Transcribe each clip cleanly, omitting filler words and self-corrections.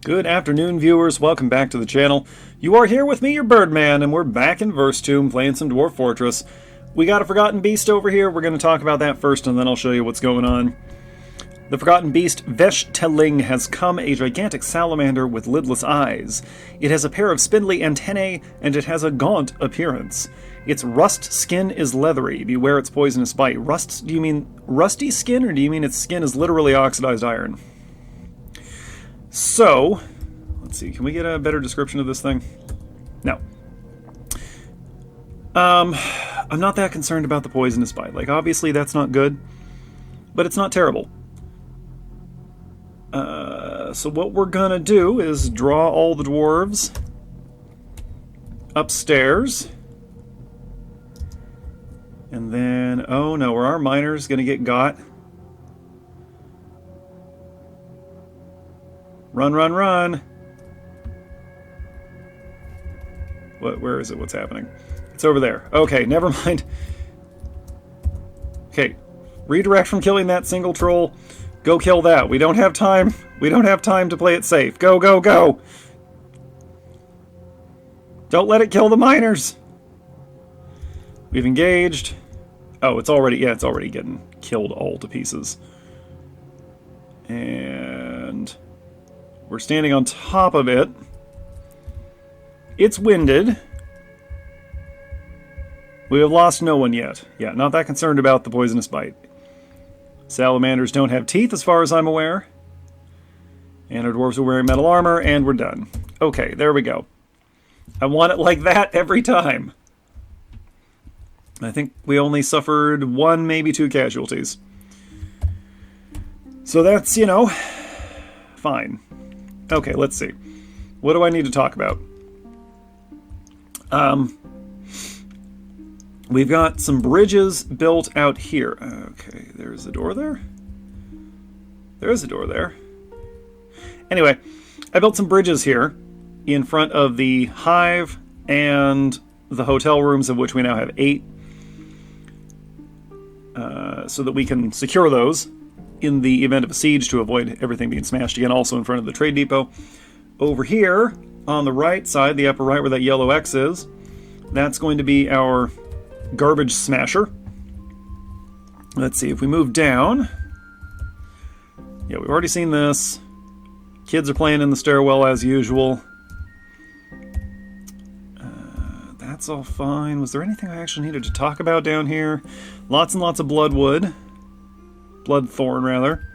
Good afternoon, viewers. Welcome back to the channel. You are here with me, your Birdman, and we're back in Verse Tomb playing some Dwarf Fortress. We got a Forgotten Beast over here. We're going to talk about that first, and then I'll show you what's going on. The Forgotten Beast, Vesh-Teling, has come, a gigantic salamander with lidless eyes. It has a pair of spindly antennae, and it has a gaunt appearance. Its rust skin is leathery. Beware its poisonous bite. Rust, do you mean rusty skin, or do you mean its skin is literally oxidized iron? So, let's see, can we get a better description of this thing? No. I'm not that concerned about the poisonous bite. Like, obviously that's not good, but it's not terrible. So what we're gonna do is draw all the dwarves upstairs. And then, oh no, are our miners gonna get got? Run, run, run! Where is it? What's happening? It's over there. Okay, never mind. Okay, redirect from killing that single troll. Go kill that. We don't have time. We don't have time to play it safe. Go, go, go! Don't let it kill the miners! We've engaged. Oh, it's already getting killed all to pieces. And we're standing on top of it. It's winded. We have lost no one yet. Yeah, not that concerned about the poisonous bite. Salamanders don't have teeth as far as I'm aware. And our dwarves are wearing metal armor, and we're done. Okay, there we go. I want it like that every time. I think we only suffered one, maybe two casualties. So that's, you know, fine. Okay, let's see. What do I need to talk about? We've got some bridges built out here. Okay, there's a door there. There is a door there. Anyway, I built some bridges here in front of the Hive and the hotel rooms, of which we now have 8. So that we can secure those in the event of a siege to avoid everything being smashed again, also in front of the trade depot. Over here, on the right side, the upper right where that yellow X is, that's going to be our garbage smasher. Let's see, if we move down... Yeah, we've already seen this. Kids are playing in the stairwell as usual. That's all fine. Was there anything I actually needed to talk about down here? Lots and lots of bloodwood. Blood thorn, rather.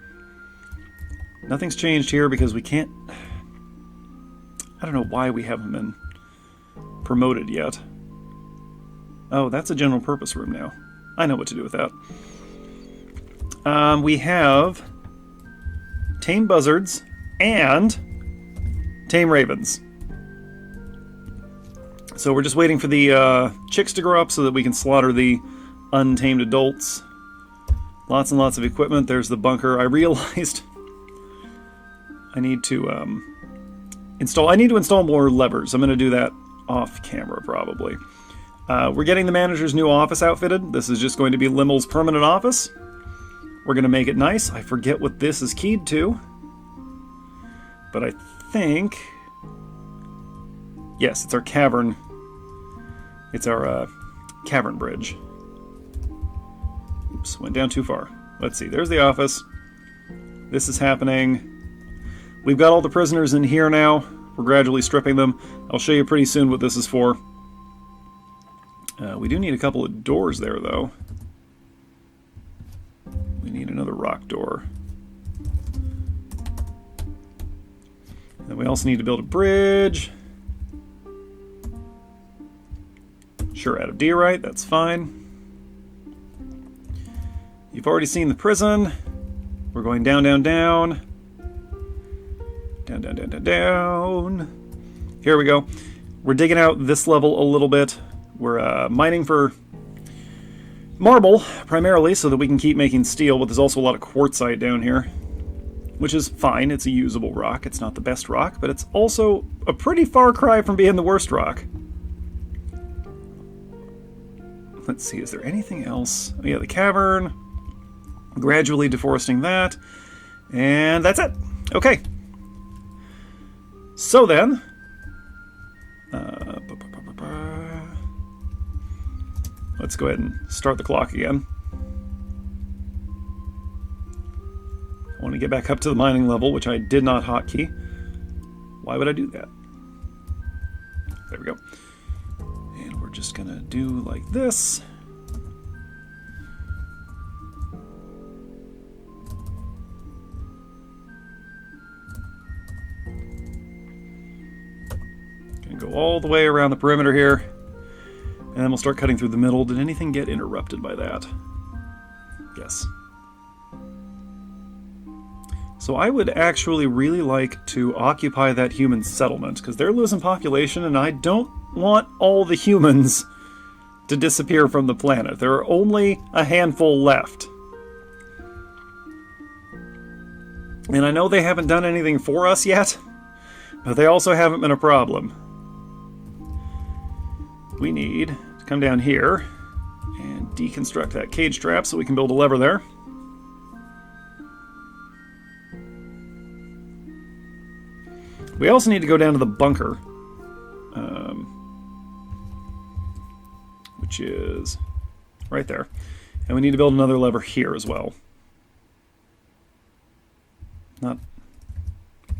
Nothing's changed here because we can't... I don't know why we haven't been promoted yet. Oh, that's a general purpose room now. I know what to do with that. We have tame buzzards and tame ravens. So we're just waiting for the chicks to grow up so that we can slaughter the untamed adults. Lots and lots of equipment. There's the bunker. I realized I need to install more levers. I'm going to do that off camera probably. We're getting the manager's new office outfitted. This is just going to be Limmel's permanent office. We're going to make it nice. I forget what this is keyed to, but I think... Yes, it's our cavern. It's our cavern bridge. Oops, went down too far. Let's see, there's the office. This is happening. We've got all the prisoners in here now. We're gradually stripping them. I'll show you pretty soon what this is for. We do need a couple of doors there, though. We need another rock door. And then we also need to build a bridge. Sure, out of diorite, that's fine. You've already seen the prison. We're going down, down, down. Down, down, down, down, down. Here we go. We're digging out this level a little bit. We're mining for marble, primarily, so that we can keep making steel, but there's also a lot of quartzite down here, which is fine. It's a usable rock. It's not the best rock, but it's also a pretty far cry from being the worst rock. Let's see, is there anything else? Oh, yeah, the cavern. Gradually deforesting that. And that's it. Okay. So then, let's go ahead and start the clock again. I want to get back up to the mining level, which I did not hotkey. Why would I do that? There we go. And we're just going to do like this. Going to go all the way around the perimeter here. And then we'll start cutting through the middle. Did anything get interrupted by that? Yes. So I would actually really like to occupy that human settlement, because they're losing population, and I don't want all the humans to disappear from the planet. There are only a handful left. And I know they haven't done anything for us yet, but they also haven't been a problem. We need to come down here and deconstruct that cage trap so we can build a lever there. We also need to go down to the bunker, which is right there. And we need to build another lever here as well. There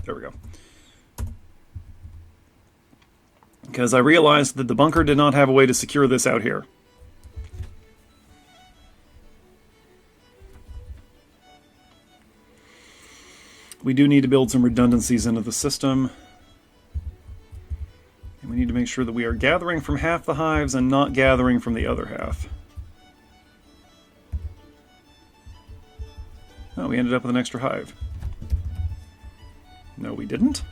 we go. Because I realized that the bunker did not have a way to secure this out here. We do need to build some redundancies into the system. And we need to make sure that we are gathering from half the hives and not gathering from the other half. Oh, we ended up with an extra hive. No, we didn't.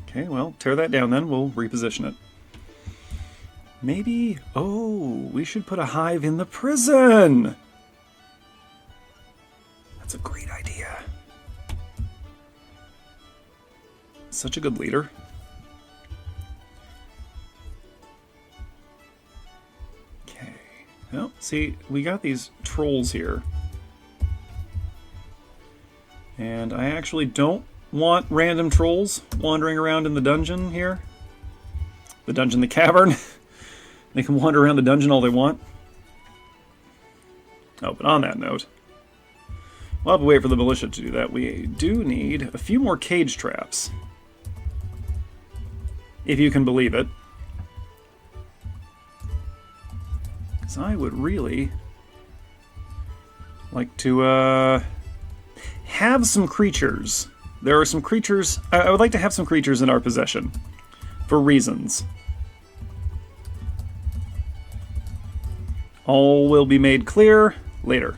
Okay, well, tear that down then. We'll reposition it. Maybe... Oh, we should put a hive in the prison! That's a great idea. Such a good leader. Okay. Well, see, we got these trolls here. And I actually don't want random trolls wandering around in the dungeon here. The cavern. They can wander around the dungeon all they want. Oh, but on that note, we'll have to wait for the militia to do that. We do need a few more cage traps. If you can believe it. Because I would really like to have some creatures. There are some creatures... I would like to have some creatures in our possession. For reasons. All will be made clear later.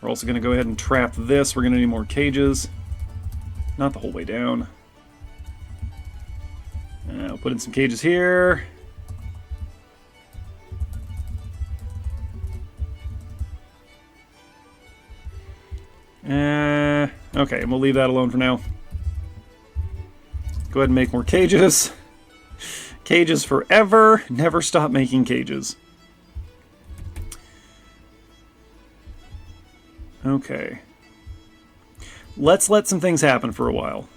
We're also going to go ahead and trap this. We're going to need more cages. Not the whole way down. I'll put in some cages here. Okay, and we'll leave that alone for now. Go ahead and make more cages. Cages forever. Never stop making cages. Okay. Let's let some things happen for a while.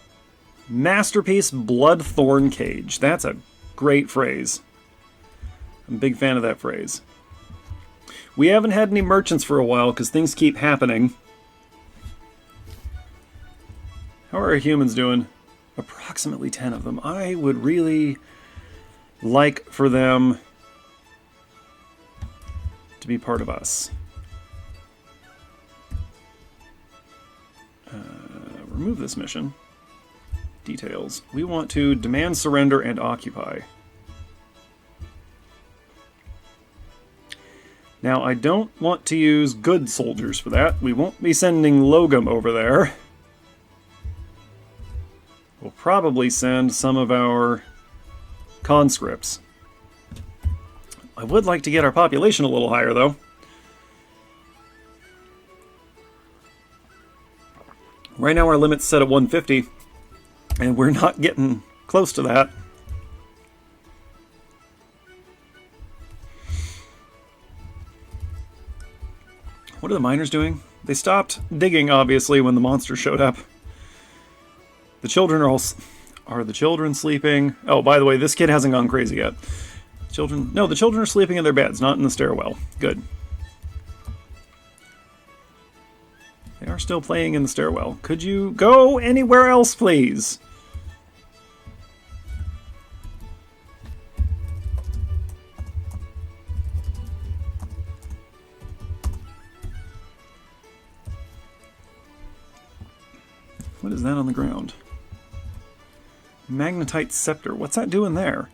Masterpiece Blood Thorn Cage. That's a great phrase. I'm a big fan of that phrase. We haven't had any merchants for a while because things keep happening. How are our humans doing? Approximately 10 of them. I would really like for them to be part of us. Remove this mission. Details. We want to demand surrender and occupy. Now, I don't want to use good soldiers for that. We won't be sending Logum over there. We'll probably send some of our conscripts. I would like to get our population a little higher, though. Right now our limit's set at 150, and we're not getting close to that. What are the miners doing? They stopped digging, obviously, when the monster showed up. The children are all... Are the children sleeping? Oh, by the way, this kid hasn't gone crazy yet. Children... No, the children are sleeping in their beds, not in the stairwell. Good. They are still playing in the stairwell. Could you go anywhere else, please? What is that on the ground? Magnetite scepter. What's that doing there?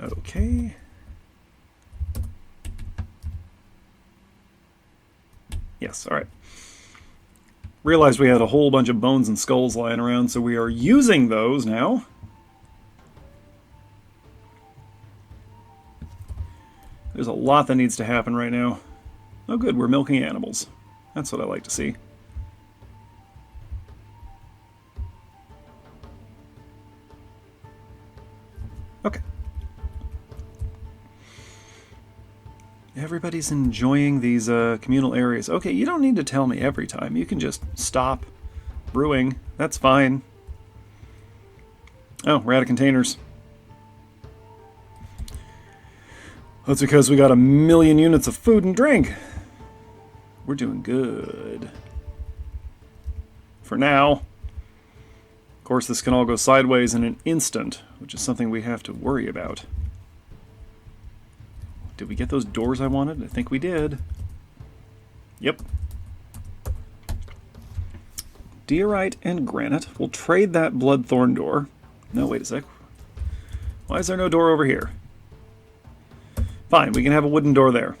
Okay. Yes, alright. Realized we had a whole bunch of bones and skulls lying around, so we are using those now. There's a lot that needs to happen right now. Oh good, we're milking animals. That's what I like to see. Okay. Everybody's enjoying these communal areas. Okay, you don't need to tell me every time. You can just stop brewing. That's fine. Oh, we're out of containers. That's because we got 1,000,000 units of food and drink. We're doing good. For now. Of course, this can all go sideways in an instant, which is something we have to worry about. Did we get those doors I wanted? I think we did. Yep. Diorite and granite. We'll trade that bloodthorn door. No, wait a sec. Why is there no door over here? Fine, we can have a wooden door there.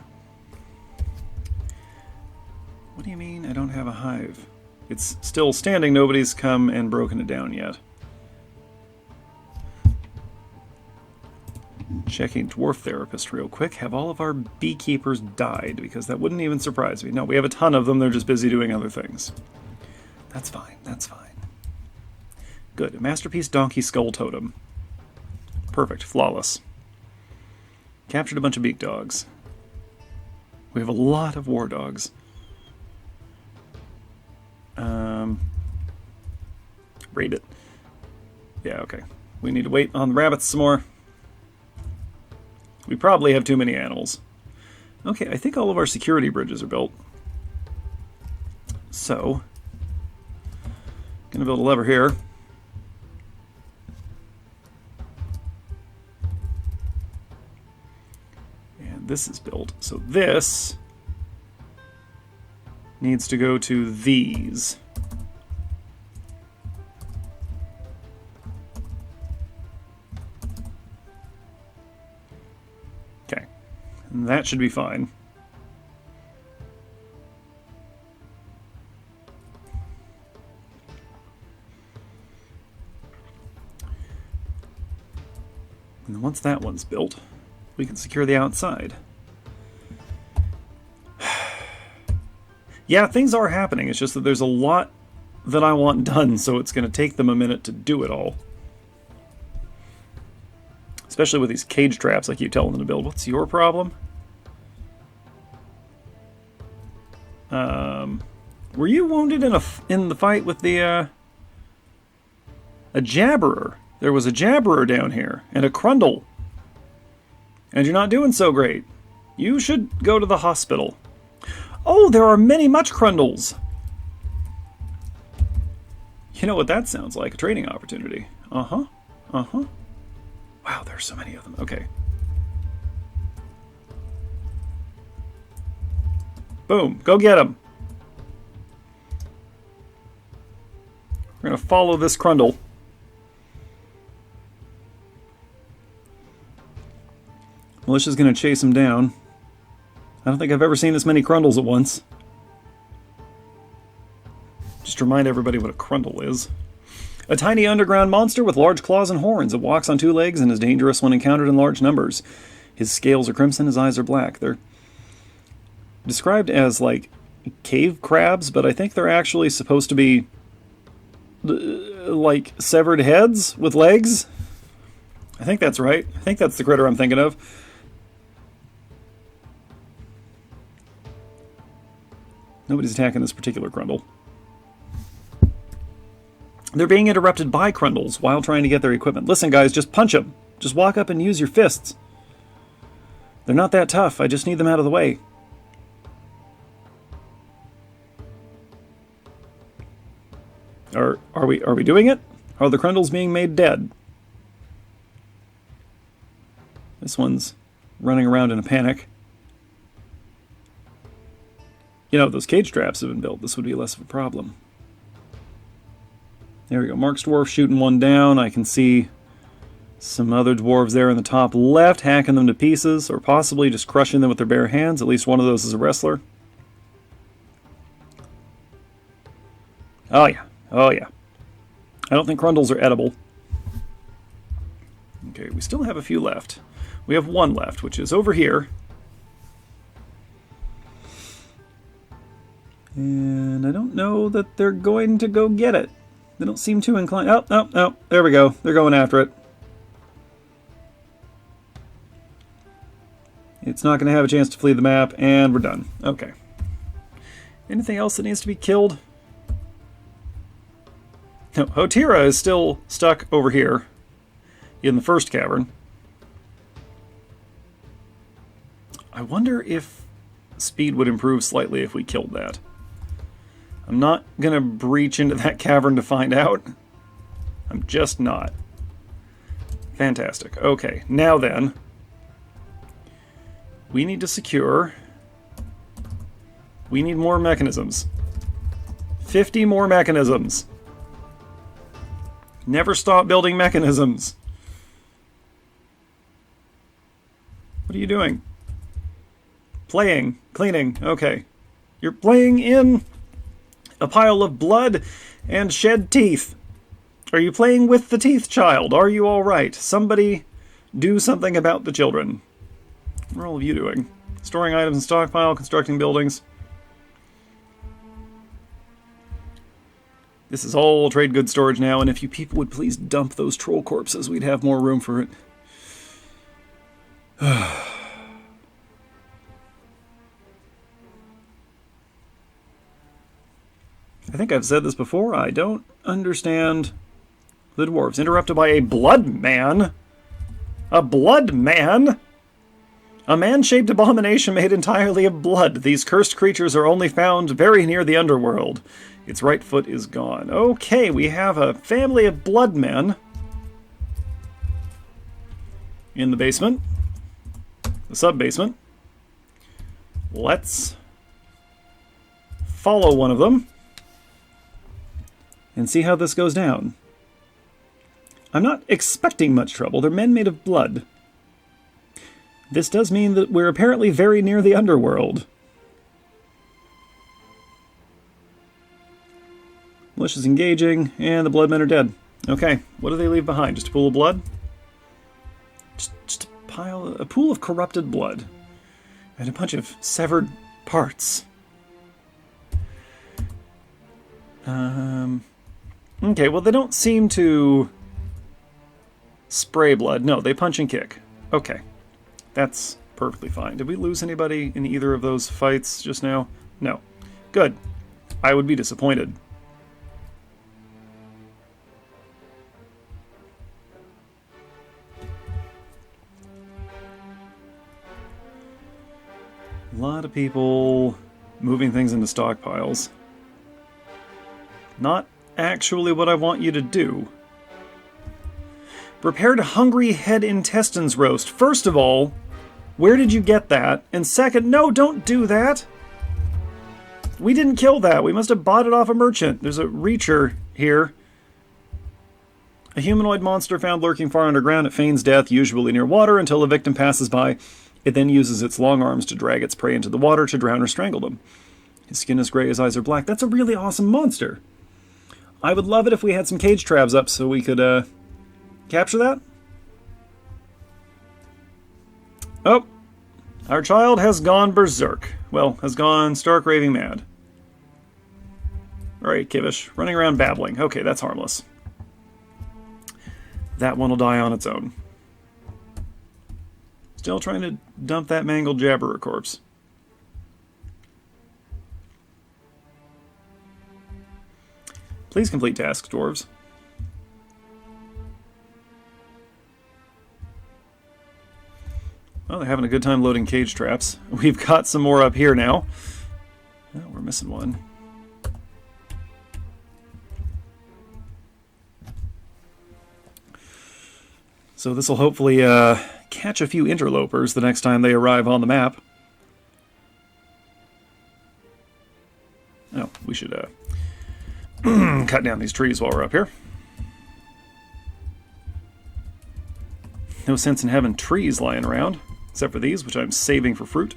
What do you mean I don't have a hive? It's still standing. Nobody's come and broken it down yet. Checking Dwarf Therapist real quick. Have all of our beekeepers died? Because that wouldn't even surprise me. No, we have a ton of them. They're just busy doing other things. That's fine. That's fine. Good. A masterpiece donkey skull totem. Perfect. Flawless. Captured a bunch of beak dogs. We have a lot of war dogs. Raid it. Yeah, okay. We need to wait on the rabbits some more. We probably have too many animals. Okay, I think all of our security bridges are built. So, gonna build a lever here. And this is built. So this needs to go to these. Okay, and that should be fine. And once that one's built, we can secure the outside. Yeah, things are happening. It's just that there's a lot that I want done, so it's going to take them a minute to do it all. Especially with these cage traps I keep telling them to build. What's your problem? Were you wounded in the fight with the a jabberer? There was a jabberer down here, and a crundle. And you're not doing so great. You should go to the hospital. Oh, there are many much crundles. You know what that sounds like? A trading opportunity. Uh-huh. Uh-huh. Wow, there's so many of them. Okay. Boom. Go get them. We're going to follow this crundle. Militia's going to chase him down. I don't think I've ever seen this many crundles at once. Just to remind everybody what a crundle is. A tiny underground monster with large claws and horns. It walks on two legs and is dangerous when encountered in large numbers. His scales are crimson, his eyes are black. They're described as, like, cave crabs, but I think they're actually supposed to be, like, severed heads with legs. I think that's right. I think that's the critter I'm thinking of. Nobody's attacking this particular crundle. They're being interrupted by Crundles while trying to get their equipment. Listen, guys, just punch them. Just walk up and use your fists. They're not that tough. I just need them out of the way. Are we doing it? Are the Crundles being made dead? This one's running around in a panic. You know, if those cage traps have been built, this would be less of a problem. There we go. Mark's dwarf shooting one down. I can see some other dwarves there in the top left, hacking them to pieces, or possibly just crushing them with their bare hands. At least one of those is a wrestler. Oh yeah. Oh yeah. I don't think Crundles are edible. Okay, we still have a few left. We have one left, which is over here. And I don't know that they're going to go get it. They don't seem too inclined. Oh, oh, oh, there we go. They're going after it. It's not going to have a chance to flee the map, and we're done. Okay. Anything else that needs to be killed? No, Hotira is still stuck over here in the first cavern. I wonder if speed would improve slightly if we killed that. I'm not going to breach into that cavern to find out. I'm just not. Fantastic. Okay, now then. We need to secure... We need more mechanisms. 50 more mechanisms. Never stop building mechanisms. What are you doing? Playing. Cleaning. Okay. You're playing in a pile of blood and shed teeth. Are you playing with the teeth, child? Are you alright? Somebody do something about the children. What are all of you doing? Storing items in stockpile, constructing buildings. This is all trade goods storage now, and if you people would please dump those troll corpses, we'd have more room for it. I think I've said this before, I don't understand the dwarves. Interrupted by a blood man? A blood man? A man-shaped abomination made entirely of blood. These cursed creatures are only found very near the underworld. Its right foot is gone. Okay, we have a family of blood men in the basement. The sub-basement. Let's follow one of them and see how this goes down. I'm not expecting much trouble. They're men made of blood. This does mean that we're apparently very near the underworld. Militia's engaging, and the bloodmen are dead. Okay, what do they leave behind? Just a pool of blood? Just a pool of corrupted blood. And a bunch of severed parts. Okay, well they don't seem to spray blood. No, they punch and kick. Okay. That's perfectly fine. Did we lose anybody in either of those fights just now? No. Good. I would be disappointed. A lot of people moving things into stockpiles. Not actually what I want you to do. Prepared hungry head intestines roast. First of all, where did you get that? And second, no, don't do that. We didn't kill that. We must have bought it off a merchant. There's a reacher here. A humanoid monster found lurking far underground. It feigns death, usually near water, until the victim passes by. It then uses its long arms to drag its prey into the water to drown or strangle them. His skin is gray, his eyes are black. That's a really awesome monster. I would love it if we had some cage traps up so we could, capture that? Oh, our child has gone berserk. Well, has gone stark raving mad. Alright, Kivish, running around babbling. Okay, that's harmless. That one will die on its own. Still trying to dump that mangled jabberer corpse. Please complete tasks, dwarves. Oh, they're having a good time loading cage traps. We've got some more up here now. Oh, we're missing one. So this will hopefully catch a few interlopers the next time they arrive on the map. Oh, we should cut down these trees while we're up here. No sense in having trees lying around, except for these, which I'm saving for fruit.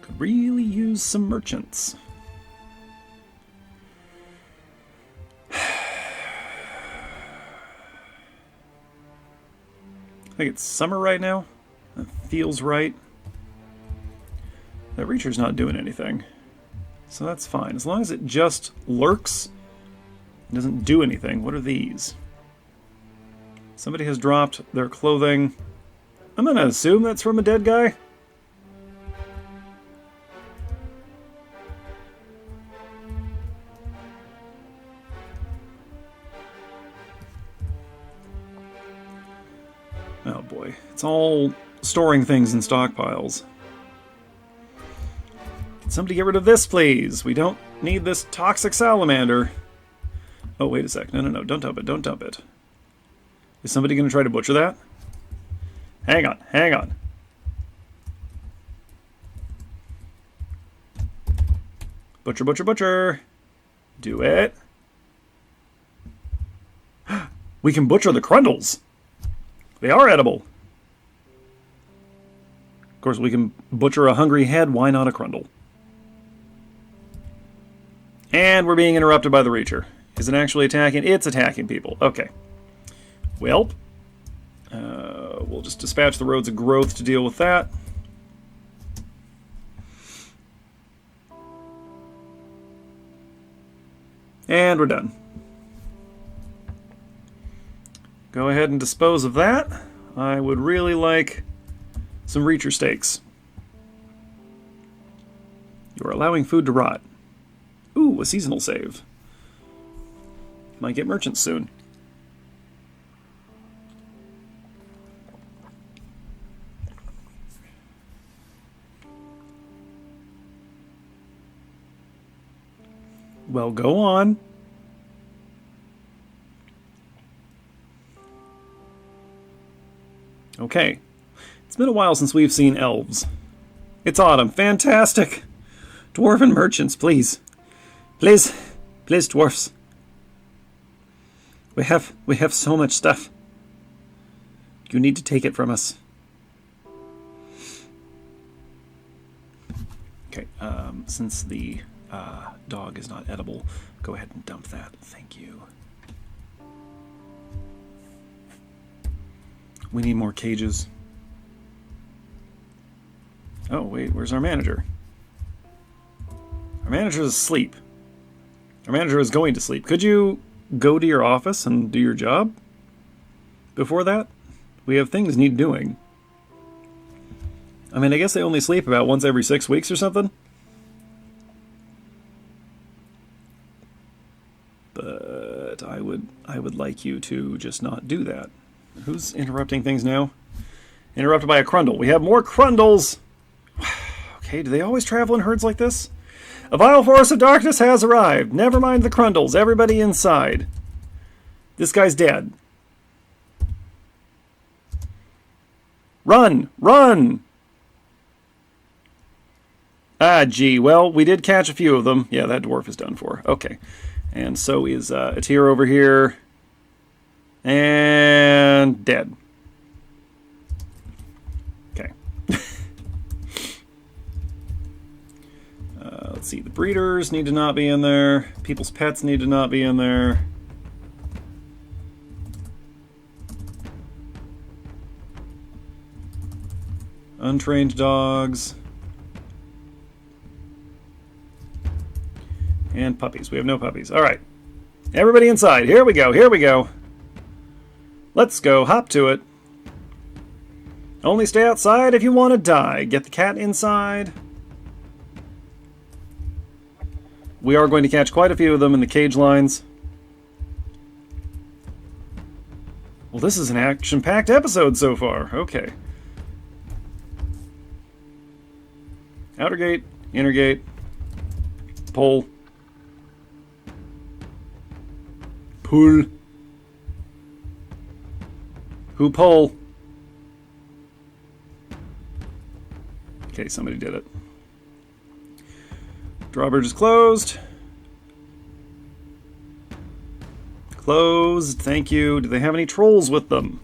Could really use some merchants. I think it's summer right now. That feels right. That Reacher's not doing anything. So that's fine. As long as it just lurks, it doesn't do anything. What are these? Somebody has dropped their clothing. I'm going to assume that's from a dead guy. Oh boy. It's all storing things in stockpiles. Can somebody get rid of this, please? We don't need this toxic salamander. Oh, wait a sec. No, no, no. Don't dump it. Don't dump it. Is somebody going to try to butcher that? Hang on. Hang on. Butcher, butcher, butcher. Do it. We can butcher the crundles. They are edible. Of course, we can butcher a hungry head. Why not a crundle? And we're being interrupted by the Reacher. Is it actually attacking? It's attacking people. Okay. Well, we'll just dispatch the roads of growth to deal with that. And we're done. Go ahead and dispose of that. I would really like some Reacher steaks. You are allowing food to rot. Ooh, a seasonal save. Might get merchants soon. Well, go on. Okay. It's been a while since we've seen elves. It's autumn. Fantastic! Dwarven merchants, please. Please. Please, dwarfs. We have so much stuff. You need to take it from us. Okay, since the dog is not edible, go ahead and dump that. Thank you. We need more cages. Oh, wait, where's our manager? Our manager is asleep. Our manager is going to sleep. Could you go to your office and do your job before that? We have things need doing. I mean, I guess they only sleep about once every 6 weeks or something. But I would like you to just not do that. Who's interrupting things now? Interrupted by a crundle. We have more crundles! Okay, do they always travel in herds like this? A vile force of darkness has arrived. Never mind the crundles. Everybody inside. This guy's dead. Run! Run! Ah, gee. Well, we did catch a few of them. Yeah, that dwarf is done for. Okay. And so is a tier over here. And dead. Okay. Let's see. The breeders need to not be in there. People's pets need to not be in there. Untrained dogs. And puppies. We have no puppies. All right. Everybody inside. Here we go. Here we go. Let's go. Hop to it. Only stay outside if you want to die. Get the cat inside. We are going to catch quite a few of them in the cage lines. this is an action-packed episode so far. Okay. Outer gate, inner gate, pull. Pull. Who pull? Okay, somebody did it. Drawbridge is closed. Closed, thank you. Do they have any trolls with them?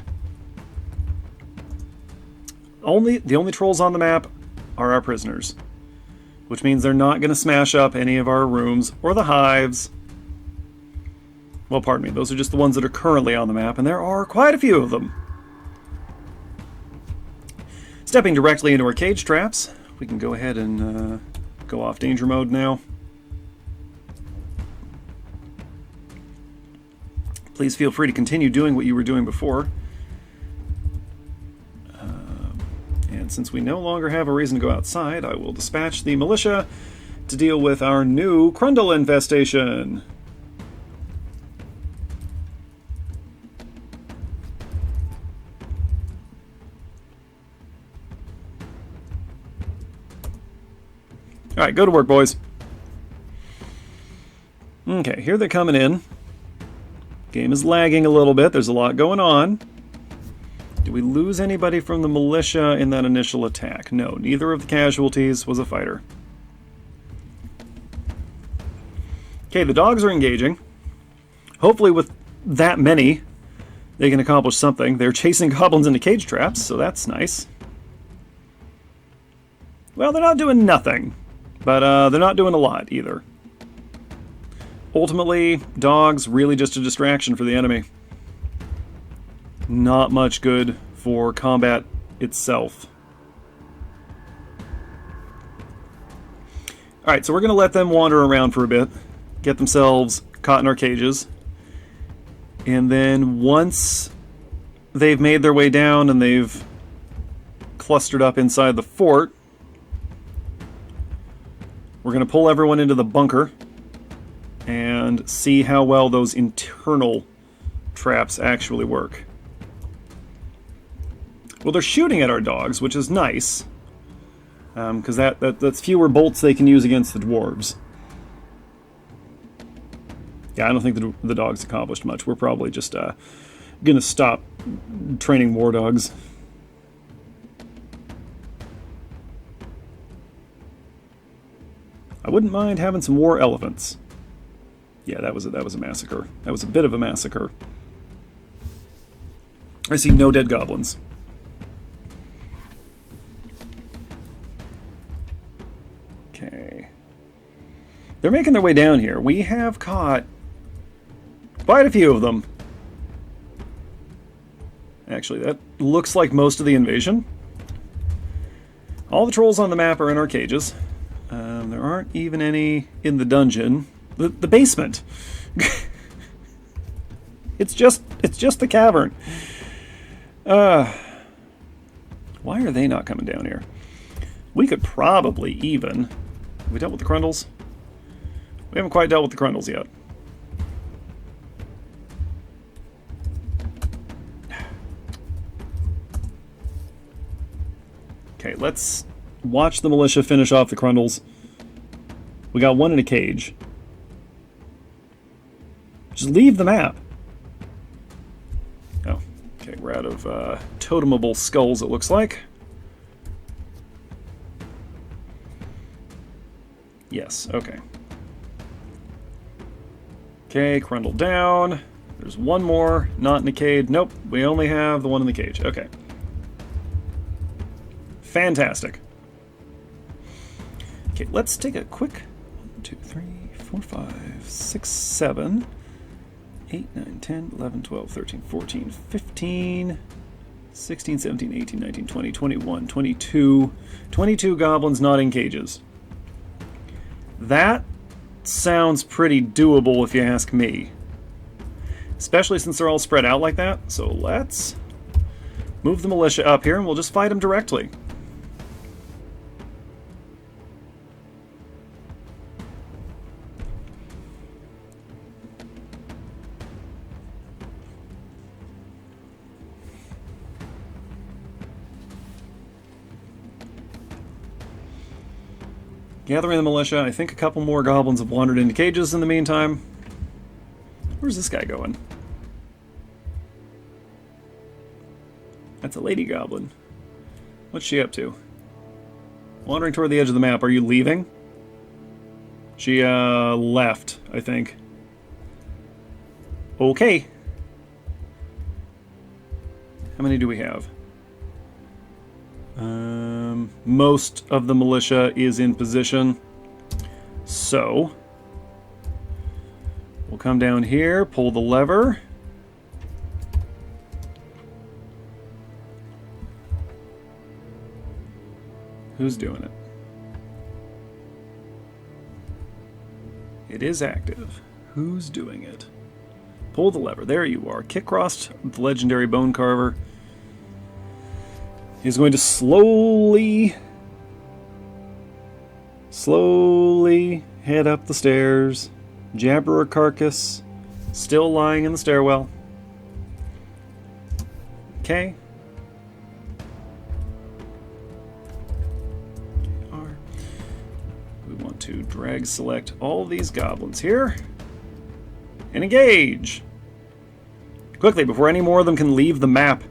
The only trolls on the map are our prisoners, which means they're not going to smash up any of our rooms or the hives. Well, pardon me, those are just the ones that are currently on the map, and there are quite a few of them. Stepping directly into our cage traps, we can go ahead and go off danger mode now. Please feel free to continue doing what you were doing before. And since we no longer have a reason to go outside, I will dispatch the militia to deal with our new Crundle infestation. Alright, go to work, boys. Okay, here they're coming in. Game is lagging a little bit. There's a lot going on. Did we lose anybody from the militia in that initial attack? No, neither of the casualties was a fighter. Okay, the dogs are engaging. Hopefully with that many, they can accomplish something. They're chasing goblins into cage traps, so that's nice. Well, they're not doing nothing, but they're not doing a lot either. Ultimately, dogs really just a distraction for the enemy. Not much good for combat itself. Alright, so we're going to let them wander around for a bit, get themselves caught in our cages, and then once they've made their way down and they've clustered up inside the fort, we're going to pull everyone into the bunker and see how well those internal traps actually work. Well, they're shooting at our dogs, which is nice, because that's fewer bolts they can use against the dwarves. Yeah, I don't think the dogs accomplished much. We're probably just going to stop training war dogs. I wouldn't mind having some war elephants. Yeah, that was a massacre. That was a bit of a massacre. I see no dead goblins. Okay. They're making their way down here. We have caught quite a few of them. Actually, that looks like most of the invasion. All the trolls on the map are in our cages. There aren't even any in the dungeon. The basement. It's just the cavern. Why are they not coming down here? We could probably even... Have we dealt with the Crundles? We haven't quite dealt with the Crundles yet. Okay, let's watch the militia finish off the Crundles. We got one in a cage. Just leave the map. Oh, okay, we're out of totemable skulls, it looks like. Yes, okay. Okay, Crundle down. There's one more, not in the cage. Nope, we only have the one in the cage. Okay. Fantastic. Okay, let's take a quick 1, 2, 3, 4, 5, 6, 7, 8, 9, 10, 11, 12, 13, 14, 15, 16, 17, 18, 19, 20, 21, 22. 22 goblins not in cages. That sounds pretty doable if you ask me. Especially since they're all spread out like that. So let's move the militia up here and we'll just fight them directly. Gathering the militia. I think a couple more goblins have wandered into cages in the meantime. Where's this guy going? That's a lady goblin. What's she up to? Wandering toward the edge of the map. Are you leaving? She, left, I think. Okay. How many do we have? Most of the militia is in position. So, we'll come down here, pull the lever. Who's doing it? It is active. Who's doing it? Pull the lever. There you are. Kick crossed the legendary bone carver. He's going to slowly head up the stairs. Jabberer carcass still lying in the stairwell. Okay. We want to drag select all these goblins here. And engage! Quickly, before any more of them can leave the map.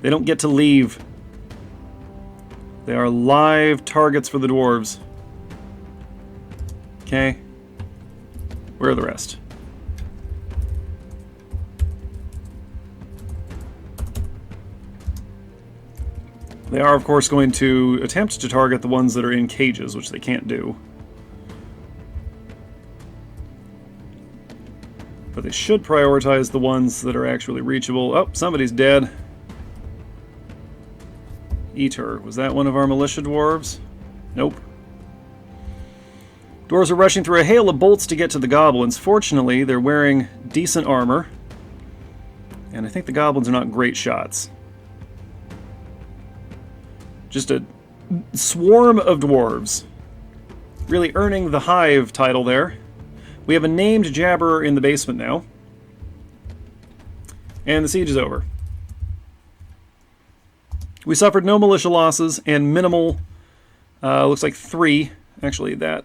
They don't get to leave. They are live targets for the dwarves. Okay. Where are the rest? They are, of course, going to attempt to target the ones that are in cages, which they can't do. But they should prioritize the ones that are actually reachable. Oh, somebody's dead. Eat her. Was that one of our militia dwarves? Nope. Dwarves are rushing through a hail of bolts to get to the goblins. Fortunately, they're wearing decent armor. And I think the goblins are not great shots. Just a swarm of dwarves. Really earning the Hive title there. We have a named Jabberer in the basement now. And the siege is over. We suffered no militia losses and minimal, looks like 3. Actually, that,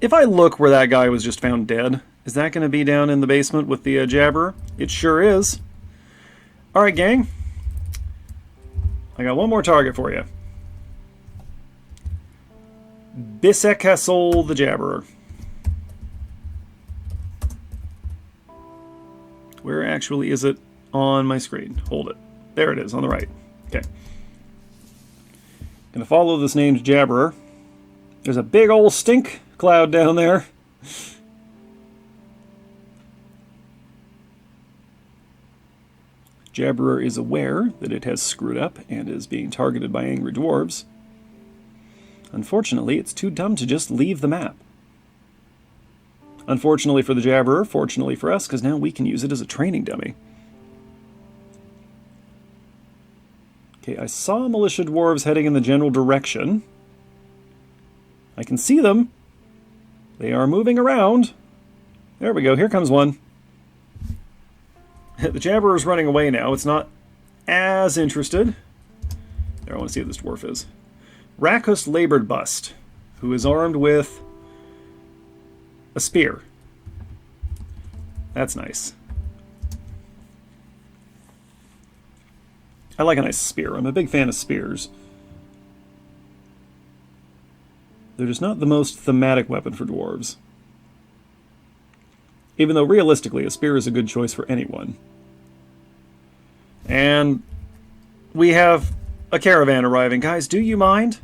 if I look where that guy was just found dead, is that going to be down in the basement with the Jabberer? It sure is. Alright, gang. I got one more target for you. Bisekasol the Jabberer. Where actually is it on my screen? Hold it. There it is, on the right. Okay. Gonna follow this named Jabberer. There's a big old stink cloud down there. Jabberer is aware that it has screwed up and is being targeted by angry dwarves. Unfortunately, it's too dumb to just leave the map. Unfortunately for the Jabberer, fortunately for us, because now we can use it as a training dummy. Okay, I saw militia dwarves heading in the general direction. I can see them. They are moving around. There we go, here comes one. The Jabberer's running away now. It's not as interested. There, I want to see what this dwarf is. Rackus Labored Bust, who is armed with a spear. That's nice. I like a nice spear. I'm a big fan of spears. They're just not the most thematic weapon for dwarves. Even though realistically a spear is a good choice for anyone. And we have a caravan arriving. Guys, do you mind?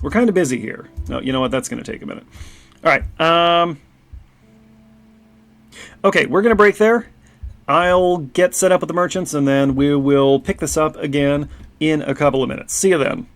We're kind of busy here. No, you know what? That's going to take a minute. Alright. Okay, we're going to break there. I'll get set up with the merchants, and then we will pick this up again in a couple of minutes. See you then.